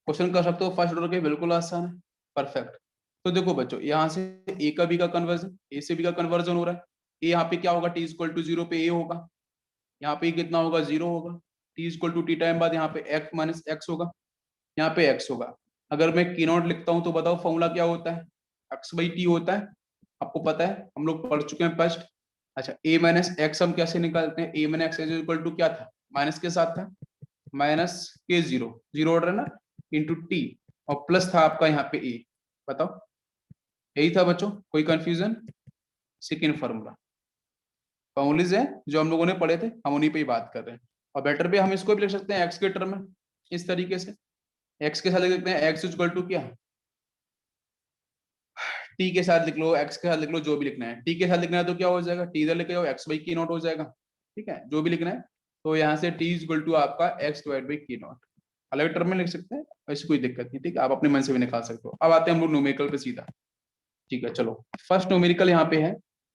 क्वेश्चन कर सकते हो फर्स्ट ऑर्डर के, बिल्कुल आसान है, परफेक्ट। तो देखो बच्चों यहाँ से ए का बी का कन्वर्जन, ए से बी का कन्वर्जन हो रहा है। ए यहाँ पे क्या होगा, टी इक्वल टू 0 पे ए होगा, यहाँ पे कितना होगा 0 होगा, T equal to T time बाद यहाँ पे एक्स माइनस एक्स होगा, यहाँ पे एक्स होगा। अगर मैं की नॉट लिखता हूँ तो बताओ फॉर्मूला क्या होता है, एक्स बाई टी होता है, आपको पता है, हम लोग पढ़ चुके हैं फर्स्ट। अच्छा ए माइनस एक्स हम कैसे निकालते हैं, ए माइनस एक्स इक्वल टू क्या था, माइनस के साथ था, माइनस के जीरो, जीरो ऑर्डर है ना, इंटू टी, और प्लस था आपका यहाँ पे ए। बताओ यही था बच्चों, कोई कंफ्यूजन? सेकेंड फॉर्मूला फॉर्मूलीज है जो हम लोगों ने पढ़े थे, हम उन्हीं पे ही बात कर रहे हैं। और बेटर पे हम इसको भी लिख सकते हैं एक्स के टर्म में, इस तरीके से एक्स के साथ लिख सकते हैं एक्स इक्वल टू क्या, टी के साथ लिख लो, एक्स के साथ लिख लो, जो भी लिखना है। टी के साथ लिखना है तो क्या हो जाएगा, टी इधर लेके जाओ एक्स बाई की नॉट हो जाएगा, ठीक है, जो भी लिखना है। तो यहाँ से टी इक्वल टू आपका एक्स डिवाइड बाई की नॉट, अलग टर्म में लिख सकते हैं, ऐसी कोई दिक्कत नहीं, ठीक है, आप अपने मन से भी निकाल सकते हो। अब आते हैं हम लोग न्यूमेरिकल पे सीधा, ठीक है। चलो फर्स्ट न्यूमेरिकल यहाँ पे है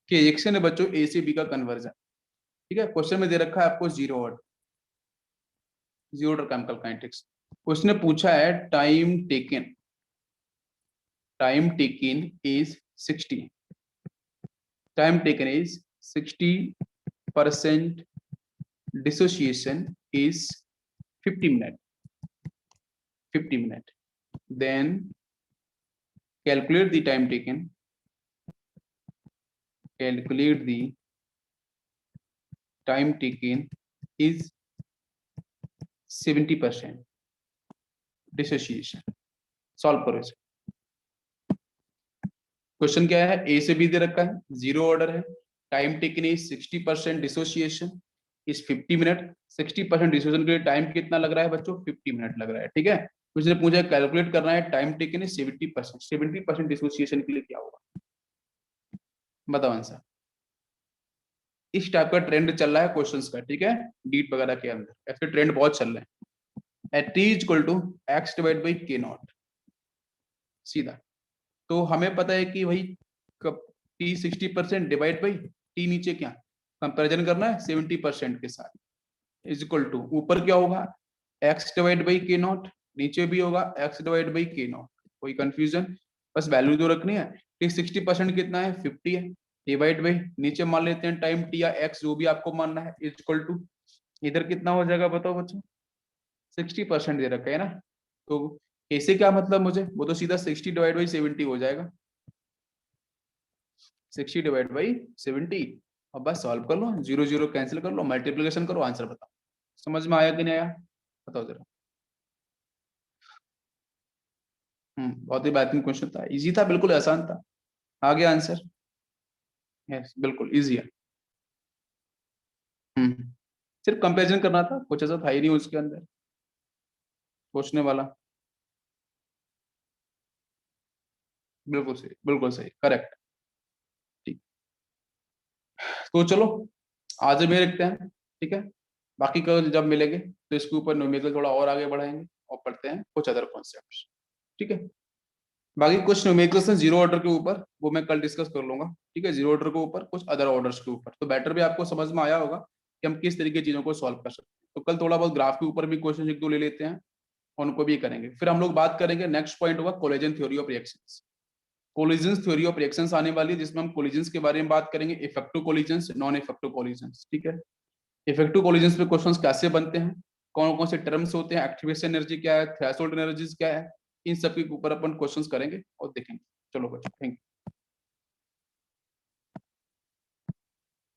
कि रिएक्शन है बच्चों ए से बी का कन्वर्जन, ठीक है। क्वेश्चन में दे रखा है आपको zero order, zero order chemical kinetics. उसने पूछा है time taken is 60, time taken is 60%, dissociation is 50 minute, 50 minute. Then calculate the time taken, calculate the time taken is 70% dissociation. Solve करो इसे। क्वेश्चन क्या है, ए से बी दे रखा है, जीरो ऑर्डर है, time taken is 60% dissociation is 50 minute. 60% dissociation के लिए टाइम कितना लग रहा है बच्चों, 50 मिनट लग रहा है, ठीक है। उसने पूछा कैलकुलेट करना है टाइम टेकन इज 70%, 70% डिसोसिएशन के लिए क्या होगा, बताओ आंसर। इस टाइप का ट्रेंड चल रहा है क्वेश्चंस का, ठीक है, डीट वगैरह के अंदर ऐसे ट्रेंड बहुत चल रहे हैं। At t is equal to x divide by k not, सीधा। तो हमें पता है कि भाई टी 60% डिवाइड बाई टी, नीचे क्या कंपैरिजन करना है 70% के साथ, इज इक्वल टू ऊपर क्या होगा x divide by k not, नीचे भी होगा x divide by k not. कोई कंफ्यूजन, बस वैल्यू जो रखनी है। टी 60% कितना है 50 है, डिवाइड बाई नीचे मान लेते हैं टाइम टी या एक्स जो भी आपको मानना है, इज इक्वल टू इधर कितना हो जाएगा बताओ बच्चों, 60% दे रखा है ना। तो कैसे क्या मतलब मुझे, वो तो सीधा 60 डिवाइड बाई 70 हो जाएगा, 60 डिवाइड बाई 70। अब बस सॉल्व कर लो, जीरो जीरो कैंसिल कर लो, मल्टीप्लिकेशन करो, आंसर बताओ। समझ में आया कि नहीं आया, बताओ जरा। बहुत ही बेहतरीन क्वेश्चन था, इजी था, बिल्कुल आसान था। आ गया आंसर, यस बिल्कुल इजी है। हम्म सिर्फ कंपैरिजन करना था, कुछ ऐसा था ही नहीं उसके अंदर पूछने वाला। बिल्कुल सही करेक्ट। ठीक, तो चलो आज में रखते हैं, ठीक है। बाकी कल जब मिलेंगे तो इसके ऊपर न्यूमेरिकल थोड़ा और आगे बढ़ाएंगे और पढ़ते हैं कुछ अदर कॉन्सेप्ट्स, ठीक है। बाकी कुछ न्यूमेरिकल्स हैं जीरो ऑर्डर के ऊपर, वो मैं कल डिस्कस कर लूंगा, ठीक है। जीरो ऑर्डर के ऊपर कुछ अदर ऑर्डर्स के ऊपर, तो बेटर भी आपको समझ में आया होगा कि हम किस तरीके की चीजों को सॉल्व कर सकते हैं। तो कल थोड़ा बहुत ग्राफ के ऊपर भी क्वेश्चन एक दो ले लेते हैं, उनको भी करेंगे। फिर हम लोग बात करेंगे, नेक्स्ट पॉइंट होगा collision theory of reactions. Collision theory of reactions आने वाली है, जिसमें हम कोलिजन्स के बारे में बात करेंगे, effective collisions, non effective collisions, ठीक है। इफेक्टिव कोलिजन्स पे क्वेश्चंस कैसे बनते हैं, कौन कौन से टर्म्स होते हैं, एक्टिवेशन एनर्जी क्या है, थ्रेशोल्ड एनर्जीज क्या है, इन सब के ऊपर अपन क्वेश्चंस करेंगे और देखेंगे। चलो बच्चों, थैंक यू।